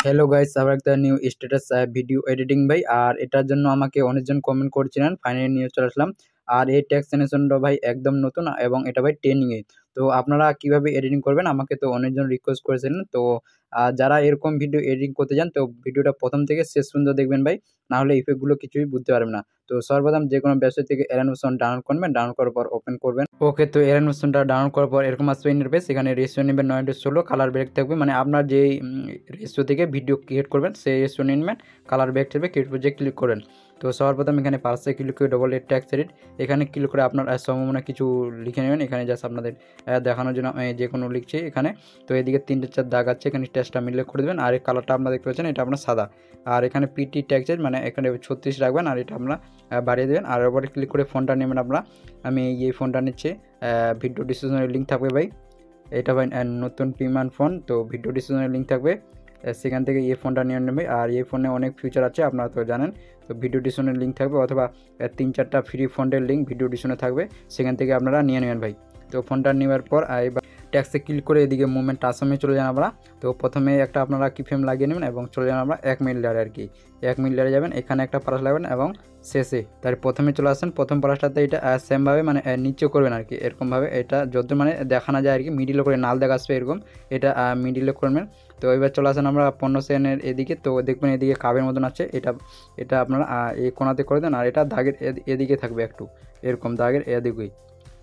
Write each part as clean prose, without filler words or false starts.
Hello guys, আবার একটা new status video editing ভাই। আর এটার জন্য আমাকে অনেকজন কমেন্ট করছিলেন, ফাইনালি নিয়ে চলে আসলাম। আর এই ট্যাক্স অ্যানিমেশনটা ভাই একদম নতুন এবং এটা ভাই ট্রেনিং এ। তো আপনারা কিভাবে এডিটিং করবেন আমাকে তো অনেকজন রিকোয়েস্ট করেছিলেন। তো যারা এরকম ভিডিও এডিটিং করতে চান তো ভিডিওটা প্রথম থেকে শেষ পর্যন্ত দেখবেন ভাই, না হলে ইফেক্টগুলো কিছুই বুঝতে পারবেন না। তো সর্বপ্রথম যে কোনো ওয়েবসাইট থেকে অ্যানিমেশন ডাউনলোড করবেন, ডাউনলোড করার পর ওপেন করবেন। ওকে, তো অ্যানিমেশনটা ডাউনলোড করার পর এরকম আসবে ইন্টারফেস। এখানে রেশিও নেবেন 9:16, কালার ব্রেক থাকবে, মানে আপনার যেই রেশিও থেকে ভিডিও ক্রিয়েট করবেন সেই রেশিও নেবেন, কালার ব্রেক থাকবে, ক্রিয়েট প্রজেক্ট ক্লিক করেন। তো সর্বপ্রথম এখানে পাশে ক্লিক করে ডবল ট্যাক্স এডিট, এখানে ক্লিক করে আপনার সম্ভাবনা কিছু লিখে নেবেন। এখানে জাস্ট আপনাদের দেখানোর জন্য যে কোনো লিখছি এখানে। তো এদিকে 3-4 দাগ আছে, এখানে টেক্সটটা মিলে করে দেবেন। আর এই কালারটা আপনারা দেখতে পাচ্ছেন, এটা আপনার সাদা। আর এখানে পিটি ট্যাক্সের মানে এখানে 36 রাখবেন, আর এটা আমরা বাড়িয়ে দেবেন। আর ওপরে ক্লিক করে ফোনটা নেবেন আপনারা। আমি এই ফোনটা নিচ্ছি, ভিডিও ডিসক্রিপশনের লিঙ্ক থাকবে ভাই। এটা ভাই নতুন প্রিমিয়াম ফোন, তো ভিডিও ডিসক্রিপশনের লিঙ্ক থাকবে, সেখান থেকে এই ফোনটা নিয়ে নেবে। আর এই ফোনে অনেক ফিচার আছে আপনারা তো জানেন, তো ভিডিও ডিসক্রিপশনের লিঙ্ক থাকবে, অথবা 3-4টা ফ্রি ফোনের লিঙ্ক ভিডিও ডিসক্রিপশনে থাকবে, সেখান থেকে আপনারা নিয়ে নেবেন ভাই। তো ফোনটা নেওয়ার পর এবার ট্যাক্সে ক্লিক করে এদিকে মুভমেন্ট আসামে চলে যান আমরা। তো প্রথমে একটা আপনারা কি ফ্রেম লাগিয়ে নেবেন এবং চলে যান আমরা 1 মিনিট লেয়ারে, আর কি 1 মিনিট লেয়ারে যাবেন। এখানে একটা পারাস লাগবেন এবং শেষে তার প্রথমে চলে আসেন, প্রথম পারাসটাতে এটা সেমভাবে মানে নিচে করবেন আর কি, এরকমভাবে এটা যত মানে দেখানো যায় আর কি, মিডিলে করে নাল দেখা আসবে এরকম, এটা মিডিলে করবেন। তো এবার চলে আসেন আমরা 15 সেকেন্ডের এদিকে। তো দেখবেন এদিকে কাবের মতন আছে, এটা আপনারা এই কোণাতে করে দেন। আর এটা দাগের এদিকে থাকবে একটু, এরকম দাগের এদিকেই।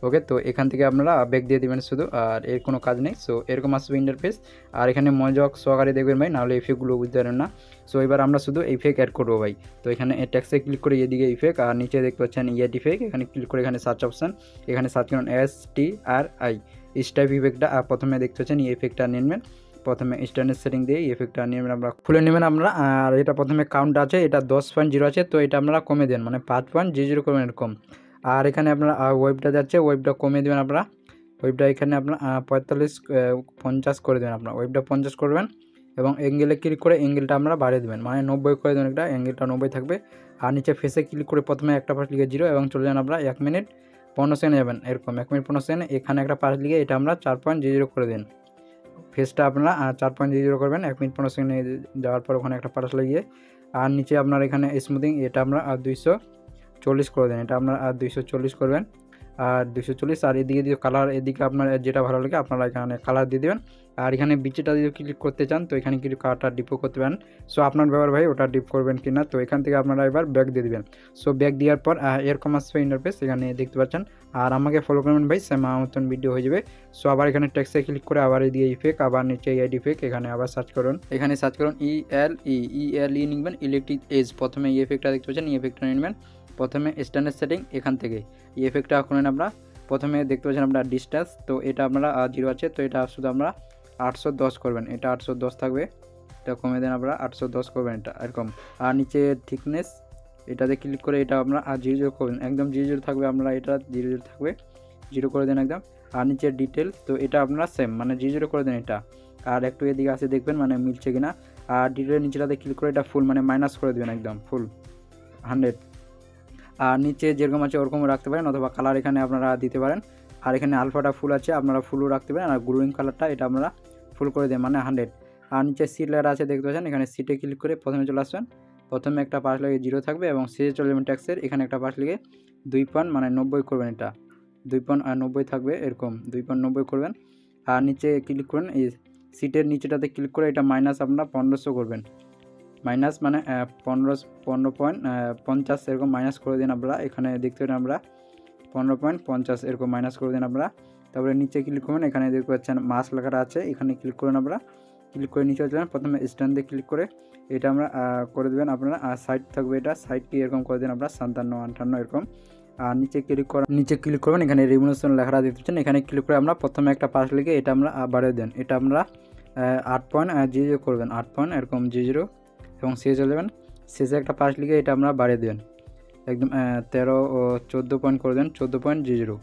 ওকে, তো এখান থেকে আপনারা ব্যাক দিয়ে দিবেন শুধু, আর এর কোনো কাজ নেই। সো এরকম আসবে ইন্টারফেস। আর এখানে মনোযোগ সহকারে দেখবেন ভাই, নাহলে ইফেক্টগুলো বুঝতে পারেন না। সো এবার আমরা শুধু ইফেক্ট অ্যাড করবো ভাই। তো এখানে ট্যাক্সে ক্লিক করে এদিকে ইফেক্ট, আর নিচে দেখতে পাচ্ছেন ইয়েট ইফেক্ট, এখানে ক্লিক করে এখানে সার্চ অপশান, এখানে সার্চ করুন STRI স্টাইপ ইফেক্টটা। আর প্রথমে দেখতে পাচ্ছেন এই ইফেক্টটা নেবেন, প্রথমে স্ট্যান্ডার্ড সেটিং দিয়ে এই ইফেক্টটা নেবেন, আমরা খুলে নেবেন আমরা। আর এটা প্রথমে কাউন্ট আছে, এটা 10.0 আছে, তো এটা আপনারা কমে দেন, মানে 5.00 করবেন এরকম। আর এখানে আপনারা ওয়েবটা যাচ্ছে, ওয়েবটা কমিয়ে দেবেন আপনারা, ওয়েবটা এখানে আপনার 45-50 করে দেবেন, আপনার ওয়েবটা 50 করবেন। এবং অ্যাঙ্গেলে ক্লিক করে অ্যাঙ্গেলটা আমরা বাড়িয়ে দেবেন, মানে 90 করে দেবেন, একটা অ্যাঙ্গেলটা 90 থাকবে। আর নিচে ফেসে ক্লিক করে প্রথমে একটা পাশ লিখে 0 এবং চলে যান আমরা 1 মিনিট 15 সেকেন্ড যাবেন, এরকম 1 মিনিট 15 সেকেন্ড। এখানে একটা পাশ লিখে এটা আমরা 4.00 করে দেন, ফেসটা আপনারা 4.00 করবেন 1 মিনিট 15 সেকেন্ড যাওয়ার পর ওখানে একটা পাশ লাগিয়ে। আর নিচে আপনার এখানে স্মুথিং, এটা আমরা 240 করে দেন, এটা আপনারা 240 করবেন, আর 240। আর এদিকে দিয়ে কালার, এদিকে আপনার যেটা ভালো লাগে আপনারা এখানে কালার দিয়ে দেবেন। আর এখানে বিচেটা যদি ক্লিক করতে চান তো এখানে কিন্তু কালারটা ডিপও করতে পারেন, সো আপনার ব্যাপার ভাই ওটা ডিপ করবেন কি না। তো এখান থেকে আপনারা এবার ব্যাক দিয়ে দেবেন। সো ব্যাক দেওয়ার পর এরকম আসবে ইন্টারফেস, এখানে দেখতে পাচ্ছেন। আর আমাকে ফলো করবেন ভাই, সেম আমার মতন ভিডিও হয়ে যাবে। সো আবার এখানে টেক্সটে ক্লিক করে আবার এদিকে ইফেক্ট, আবার নিচে এড ইফেক্ট, এখানে আবার সার্চ করুন, এখানে সার্চ করুন ELE নিবেন, ইলেকট্রিক এজ। প্রথমে এই ইফেক্টটা দেখতে পাচ্ছেন, এই ইফেক্টটা নেবেন। প্রথমে স্ট্যান্ডার্ড সেটিং, এখান থেকে এই ইফেক্টটা খুলেন আমরা। প্রথমে দেখতে পাচ্ছেন আপনার ডিস্টেন্স, তো এটা আপনারা 0 আছে, তো এটা শুধু আমরা 810 করবেন, এটা 810 থাকবে, এটা কমে দেন আপনারা 810 করবেন, এটা এরকম। আর নিচে থিকনেস, এটাতে ক্লিক করে এটা আপনারা 0 করবেন, একদম 0 থাকবে, আমরা এটা 0 থাকবে, 0 করে দেন একদম। আর নিচে ডিটেলস, তো এটা আপনারা সেম মানে 0 করে দেন এটা। আর একটু এদিকে আসে দেখবেন মানে মিলছে কিনা। আর ডিটেলের নিচেটাতে ক্লিক করে এটা ফুল মানে মাইনাস করে দেবেন, একদম ফুল 100। আর নিচে যেরকম আছে ওরকমও রাখতে পারেন, অথবা কালার এখানে আপনারা দিতে পারেন। আর এখানে আলফাটা ফুল আছে, আপনারা ফুলও রাখতে পারেন। আর গ্লোয়িং কালারটা এটা আপনারা ফুল করে দেন, মানে 100। আর নিচে সিট লেয়ার আছে দেখতে পাচ্ছেন, এখানে সিটে ক্লিক করে প্রথমে চলে আসবেন। প্রথমে একটা পাশ লাগে 0 থাকবে এবং শেষে চলে যাবেন ট্যাক্সের, এখানে একটা পাশ লিখে 2.90 করবেন, এটা 2.90 থাকবে, এরকম 2.90 করবেন। আর নিচে ক্লিক করেন, এই সিটের নিচেটাতে ক্লিক করে এটা মাইনাস আপনারা 1500 করবেন, মাইনাস মানে 15.50 এরকম মাইনাস করে দিন আপনারা। এখানে দেখতে পারেন আমরা 15.50 এরকম মাইনাস করে দিন আপনারা। তারপরে নিচে ক্লিক করবেন, এখানে দেখতে পাচ্ছেন মাস লেখাটা আছে, এখানে ক্লিক করুন আপনারা। ক্লিক করে নিচে চলে যান, প্রথমে স্ট্যান্ডে ক্লিক করে এটা আমরা করে দেবেন আপনারা। আর সাইড থাকবে, এটা সাইডটি এরকম করে দেন আপনারা 57-58 এরকম। আর নিচে ক্লিক করবেন, এখানে রেভলিউশন লেখাটা দেখতে পাচ্ছেন, এখানে ক্লিক করে আমরা প্রথমে একটা পাশ লিখে এটা আমরা বাড়িয়ে দেন, এটা আমরা 8.00 করবেন, 8 এরকম 00 এবং শেষে চলে যাবেন। শেষে একটা পাশ লিখে এটা আমরা বাড়িয়ে দেবেন, একদম 14 পয়েন্ট করে দেন, 14.00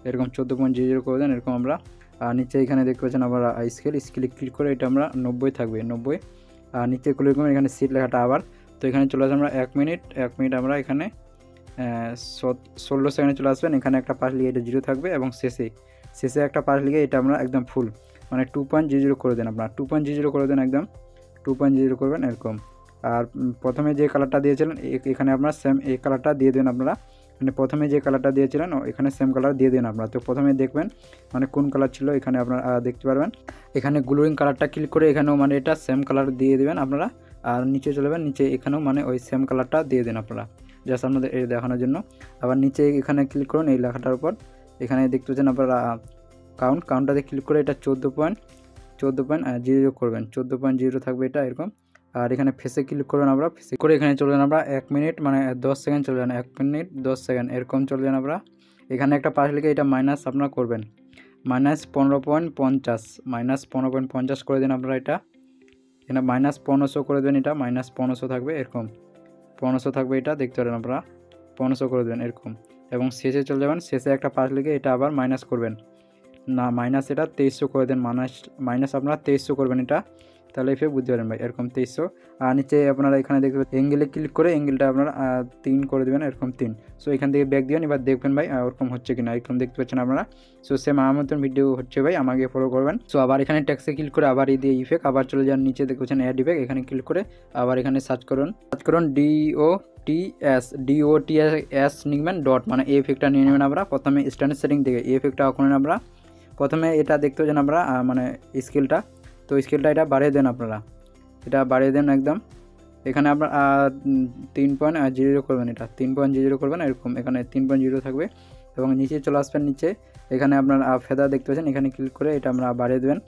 এরকম 14.00 করে দেন এরকম আমরা। আর নিচে এখানে দেখতে পাচ্ছেন আবার স্কেলে ক্লিক করে এটা আমরা 90 থাকবে, 90। আর নিচে ক্লিক করবেন, এখানে সিট লেখাটা আবার, তো এখানে চলে আসবে আমরা 1 মিনিট আমরা এখানে 16 সেকেন্ডে চলে আসবেন। এখানে একটা পাশ লিখে এটা 0 থাকবে এবং শেষে একটা পাশ লিখে এটা আমরা একদম ফুল মানে 2.00 করে দেন, আপনারা 2.00 করে দেন একদম। 2.0 করবেন এরকম। আর প্রথমে যে কালারটা দিয়েছিলেন এখানে আপনারা সেম এই কালারটা দিয়ে দেবেন আপনারা, মানে প্রথমে যে কালারটা দিয়েছিলেন এখানে সেম কালার দিয়ে দেবেন আপনারা। তো প্রথমে দেখবেন মানে কোন কালার ছিল এখানে আপনারা দেখতে পারবেন। এখানে গ্লোয়িং কালারটা ক্লিক করে এখানেও মানে এটা সেম কালার দিয়ে দেবেন আপনারা। আর নিচে চলে যাবেন, নিচে এখানেও মানে ওই সেম কালারটা দিয়ে দেন আপনারা, জাস্ট আপনাদের এই দেখানোর জন্য। আবার নিচে এখানে ক্লিক করুন এই লেখাটার উপর, এখানে দেখতে পাচ্ছেন আপনারা কাউন্টটাতে ক্লিক করে এটা 14.0 করবেন, 14.0 থাকবে এটা এরকম। আর এখানে ফেসে ক্লিক করবেন আমরা, ফেসে করে এখানে চলে যান আমরা 1 মিনিট মানে 10 সেকেন্ড চলে যান, 1 মিনিট 10 সেকেন্ড এরকম চলে যান আমরা। এখানে একটা পাশ লিখে এটা মাইনাস আপনারা করবেন, -15.50 করে দিন আপনারা। এটা এখানে -1500 করে দেবেন, এটা -1500 থাকবে এরকম, 1500 থাকবে এটা দেখতে পারেন আপনারা, 1500 করে দেবেন এরকম। এবং শেষে চলে যাবেন, শেষে একটা পাশ লিখে এটা আবার মাইনাস করবেন, না মাইনাস এটা 2300 করে দেন, মাইনাস আপনারা 2300 করবেন এটা, তাহলে এফে বুঝতে পারেন ভাই এরকম 2300। আর নিচে আপনারা এখানে দেখতে পাচ্ছেন অ্যাঙ্গেলে ক্লিক করে অ্যাঙ্গেলটা আপনারা 3 করে দেবেন এরকম 3। সো এখান থেকে ব্যাক দিবেন, এবার দেখবেন ভাই ওরকম হচ্ছে কিনা, এরকম দেখতে পাচ্ছেন আপনারা। সো সেম আমার মতন ভিডিও হচ্ছে ভাই, আমাকে ফলো করবেন। সো আবার এখানে ট্যাক্সে ক্লিক করে আবার এই দিয়ে ইফেক্ট আবার চলে যান নিচে দেখতে পাচ্ছেন অ্যাড ইফেক্ট, এখানে ক্লিক করে আবার এখানে সার্চ করুন DOTS লিখবেন ডট, মানে এই ইফেক্টটা নিয়ে নেবেন আমরা। প্রথমে স্ট্যান্ডার্ড সেটিং থেকে এই ইফেক্টটা খুলেন আমরা। প্রথমে এটা দেখতে পাচ্ছেন আমরা মানে স্কেলটা, তো স্কেলটা এটা বাড়িয়ে দেন আপনারা, এটা বাড়িয়ে দেন একদম। এখানে আপনার 3.0 করবেন, এটা 3.0 করবেন এরকম, এখানে 3.0 থাকবে। এবং নিচে চলে আসবেন, নিচে এখানে আপনার ফেদার দেখতে পাচ্ছেন, এখানে ক্লিক করে এটা আমরা বাড়িয়ে দেবেন,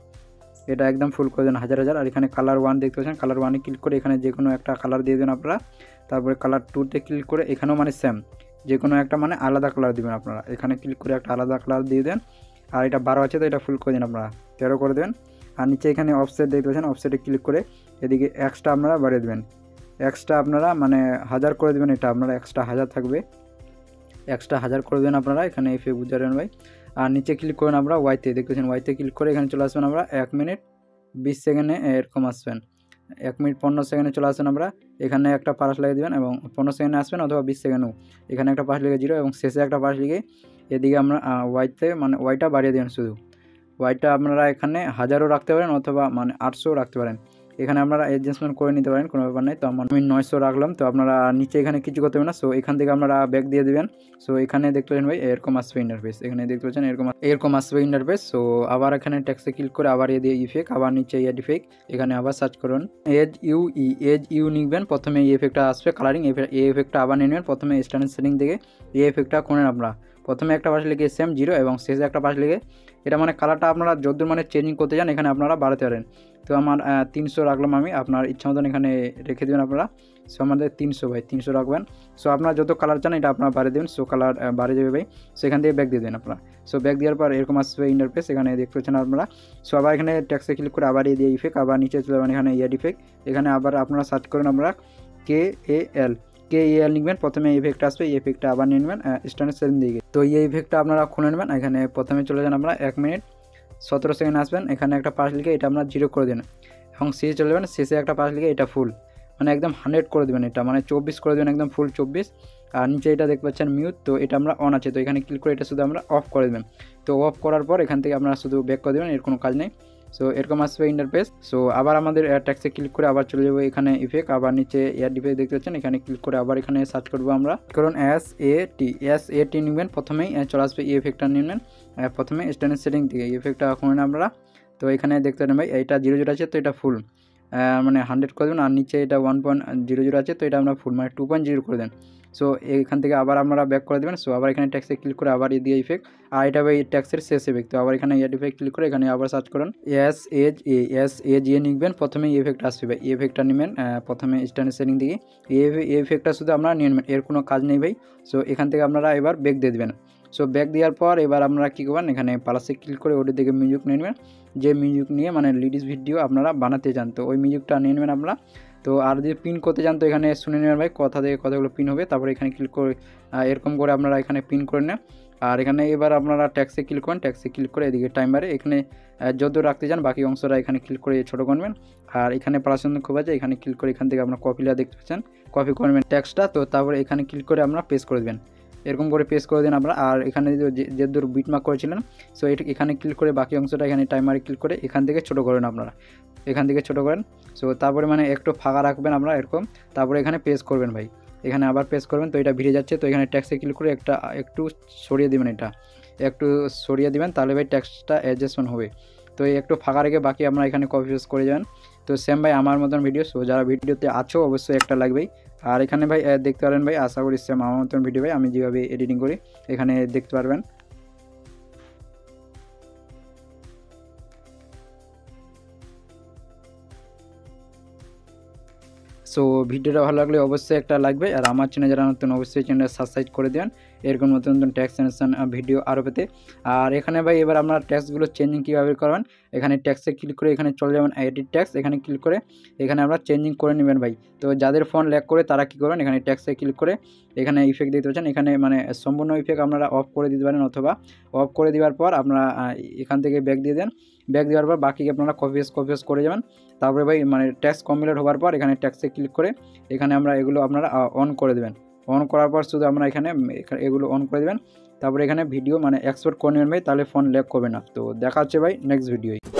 এটা একদম ফুল করে দেন 1000। আর এখানে কালার 1 দেখতে পাচ্ছেন, কালার 1-এ ক্লিক করে এখানে যে কোনো একটা কালার দিয়ে দেবেন আপনারা। তারপরে কালার 2-তে ক্লিক করে এখানেও মানে সেম যে কোনো একটা মানে আলাদা কালার দেবেন আপনারা, এখানে ক্লিক করে একটা আলাদা কালার দিয়ে দেন। আর এটা 12 আছে তো এটা ফুল করে দিন আপনারা, 13 করে দেবেন। আর নিচে এখানে অফসেট দেখতে পাচ্ছেন, অফসেটে ক্লিক করে এদিকে এক্সট্রা আপনারা বাড়িয়ে দেবেন, এক্সট্রা আপনারা মানে 1000 করে দেবেন, এটা আপনারা এক্সট্রা 1000 থাকবে, এক্সট্রা 1000 করে দেবেন আপনারা, এখানে এফে বুঝতে পারবেন ভাই। আর নিচে ক্লিক করেন আমরা ওয়াইতে দেখতে পাচ্ছেন, ওয়াইতে ক্লিক করে এখানে চলে আসবেন আমরা 1 মিনিট 20 সেকেন্ডে এরকম আসবেন, 1 মিনিট 15 সেকেন্ডে চলে আসবেন আমরা। এখানে একটা পাশ লাগিয়ে দেবেন এবং 15 সেকেন্ডে আসবেন অথবা 20 সেকেন্ডও, এখানে একটা পাশ লিখে 0 এবং শেষে একটা পাশ লিখে এদিকে আমরা ওয়াইতে মানে ওয়াইটা বাড়িয়ে দেবেন, শুধু ওয়াইটা আপনারা এখানে 1000ও রাখতে পারেন অথবা মানে 800ও রাখতে পারেন, এখানে আপনারা অ্যাডজাস্টমেন্ট করে নিতে পারেন, কোনো ব্যাপার নেই। তো আমি 900 রাখলাম। তো আপনারা নিচে এখানে কিছু করতে হবে না, সো এখান থেকে আপনারা ব্যাক দিয়ে দেবেন। সো এখানে দেখতে পাচ্ছেন ভাই এরকম আসবে ইন্টারফেস, এখানে দেখতে পাচ্ছেন এরকম আসবে ইন্টারফেস। সো আবার এখানে ট্যাক্সে ক্লিক করে আবার দিয়ে ইফেক্ট, আবার নিচে ইফেক্ট, এখানে আবার সার্চ করুন এজ ইউ লিখবেন, প্রথমে এই ইফেক্টটা আসবে কালারিং, এই ইফেক্টটা আবার নিয়ে নেবেন। প্রথমে স্ট্যান্ডার্ড সেটিং থেকে এই ইফেক্টটা করেন আপনারা, প্রথমে একটা পাশ লিখে সেম 0 এবং শেষে একটা পাশ লিখে এটা মানে কালারটা আপনারা যতদূর মানে চেঞ্জিং করতে চান এখানে আপনারা বাড়াতে পারেন। তো আমার 300 রাখলাম আমি, আপনার ইচ্ছা মতন এখানে রেখে দেবেন আপনারা। সো আমাদের 300 ভাই, 300 রাখবেন। সো আপনারা যত কালার চান এটা আপনারা বাড়িয়ে দেবেন, সো কালার বাড়িয়ে যাবে ভাই। সো এখান থেকে ব্যাক দিয়ে দেবেন আপনারা। সো ব্যাক দেওয়ার পর এরকম আসবে ইন্টারফেস, এখানে দেখতে পাচ্ছেন আপনারা। সো আবার এখানে ট্যাক্সে ক্লিক করে আবার দিয়ে ইফেক্ট, আবার নিচে চলে যাবেন এখানে ইফেক্ট, এখানে আবার আপনারা সার্চ করেন আমরা KAL লিখবেন, প্রথমে এই ইফেক্টটা আসবে, এই ইফেক্টটা আবার নিয়ে নেবেন স্ট্যান্ডার্ড সেটিং দিকে। তো এই ইফেক্টটা আপনারা খুলে নেবেন, এখানে প্রথমে চলে যান আমরা 1 মিনিট 17 সেকেন্ড আসবেন, এখানে একটা পাশ লিখে এটা আপনারা 0 করে দেবেন এবং শেষে চলে যাবেন, শেষে একটা পাশ লিখে এটা ফুল মানে একদম 100 করে দেবেন, এটা মানে 24 করে দেবেন, একদম ফুল 24। আর নিচে এটা দেখতে পাচ্ছেন মিউট, তো এটা আমরা অন আছে, তো এখানে ক্লিক করে এটা শুধু আমরা অফ করে দেবেন। তো অফ করার পর এখান থেকে আপনারা শুধু ব্যাক করে দেবেন, এর কোনো কাজ নেই। সো এরকম আসবে ইন্টারফেস। সো আবার আমাদের ট্যাক্সে ক্লিক করে আবার চলে যাবো এখানে ইফেক্ট, আবার নিচে এয়ার ইফেক্ট দেখতে পাচ্ছেন, এখানে ক্লিক করে আবার এখানে সার্চ করবো আমরা, কারণ SAT নেবেন, প্রথমেই চলে আসবে এই ইফেক্টটা নেবেন, প্রথমে স্ট্যান্ডার্ড সেটিং থেকে এই ইফেক্টটা খুঁজে নেন আমরা। তো এখানে দেখতে পারেন ভাই এটা 0 আছে, তো এটা ফুল মানে 100 করে দেবেন। আর নিচে এটা 1.00 আছে, তো এটা আমরা ফুল মানে 2.0 করে দেন। সো এখান থেকে আবার আমরা ব্যাক করে দেবেন। সো আবার এখানে ট্যাক্সে ক্লিক করে আবার দিয়ে ইফেক্ট, আর এটা ভাই ট্যাক্সের শেষ ইফেক্ট। তো আবার এখানে ইফেক্ট ক্লিক করে এখানে আবার সার্চ করুন SAGA লিখবেন, প্রথমে এই ইফেক্ট আসবে ভাই, এই ইফেক্টটা নেবেন প্রথমে স্ট্যান্ডার্ড সেটিং থেকে, এই ইফেক্টটা শুধু আপনারা নিয়ে নেবেন, এর কোনো কাজ নেই ভাই। সো এখান থেকে আপনারা এবার ব্যাক দিয়ে দেবেন। সো ব্যাক দেওয়ার পর এবার আপনারা কী করবেন, এখানে প্লাসে ক্লিক করে ওটির দিকে মিউজিক নিয়ে নেবেন, যে মিউজিক নিয়ে মানে লিডিস ভিডিও আপনারা বানাতে চান, তো ওই মিউজিকটা নিয়ে নেবেন আপনারা। তো আর যদি পিন করতে চান তো এখানে শুনে নেবেন ভাই কথা থেকে কথাগুলো পিন হবে, তারপরে এখানে ক্লিক করে এরকম করে আপনারা এখানে পিন করে নেন। আর এখানে এবার আপনারা ট্যাক্সে ক্লিক করেন, ট্যাক্সে ক্লিক করে এদিকে টাইমারে এখানে যত রাখতে চান বাকি অংশটা এখানে ক্লিক করে ছোটো করবেন। আর এখানে প্লাসন খুব আছে, এখানে ক্লিক করে এখান থেকে আপনার কপিটা দেখতে পাচ্ছেন, কপি করবেন ট্যাক্সটা। তো তারপরে এখানে ক্লিক করে আপনারা পেস্ট করে দেবেন, এরকম করে পেস্ট করে দিন আপনারা। আর এখানে যে দূর বিটমার্ক করেছিলেন, সো এখানে ক্লিক করে বাকি অংশটা এখানে টাইমারে ক্লিক করে এখান থেকে ছোটো করেন আপনারা। এখান থেকে ছোটো করেন। সো তারপরে মানে একটু ফাঁকা রাখবেন আপনারা এরকম, তারপরে এখানে পেস্ট করবেন ভাই, এখানে আবার পেস্ট করবেন। তো এটা ভিড়ে যাচ্ছে, তো এখানে ট্যাক্সে ক্লিক করে একটু সরিয়ে দেবেন, এটা একটু সরিয়ে দিবেন, তাহলে ভাই ট্যাক্সটা অ্যাডজাস্টমেন্ট হবে। তো এই একটু ফাঁকা রেখে বাকি আপনারা এখানে কপি পেস্ট করে যাবেন। তো সেম ভাই আমার মতন ভিডিও, সো যারা ভিডিওতে আছো অবশ্যই একটা লাগবেই। আর এখানে ভাই দেখতে পারেন ভাই, আশা করি সেম আমার মতন ভিডিও ভাই আমি যেভাবে এডিটিং করি এখানে দেখতে পারবেন। সো ভিডিওটা ভালো লাগলে অবশ্যই একটা লাগবে, আর আমার চ্যানেল যারা নতুন অবশ্যই চ্যানেলটা সাবস্ক্রাইব করে দেবেন এরকম নতুন নতুন ট্যাক্স অ্যানিমেশন ভিডিও আরও পেতে। আর এখানে ভাই এবার আপনারা ট্যাক্সগুলো চেঞ্জিং কীভাবে করবেন, এখানে ট্যাক্সে ক্লিক করে এখানে চলে যাবেন এডিট ট্যাক্স, এখানে ক্লিক করে এখানে আপনারা চেঞ্জিং করে নেবেন ভাই। তো যাদের ফোন ল্যাগ করে তারা কী করবেন, এখানে ট্যাক্সে ক্লিক করে এখানে ইফেক্ট দিতে পারছেন, এখানে মানে সম্পূর্ণ ইফেক্ট আপনারা অফ করে দিতে পারেন, অথবা অফ করে দেওয়ার পর আপনারা এখান থেকে ব্যাক দিয়ে দেন। ব্যাক দেওয়ার পর বাকি আপনারা কপি পেস্ট করে যাবেন। তারপরে ভাই মানে ট্যাক্স কমপ্লিট হওয়ার পর এখানে ট্যাক্সে ক্লিক করে এখানে আমরা এগুলো আপনারা অন করে দেবেন। অন করার পর শুধু আমরা এখানে এগুলো অন করে দেবেন, তারপরে এখানে ভিডিও মানে এক্সপোর্ট করে নেবেন ভাই, তাহলে ফোন ল্যাগ করবে না। তো দেখা হচ্ছে ভাই নেক্সট ভিডিওয়।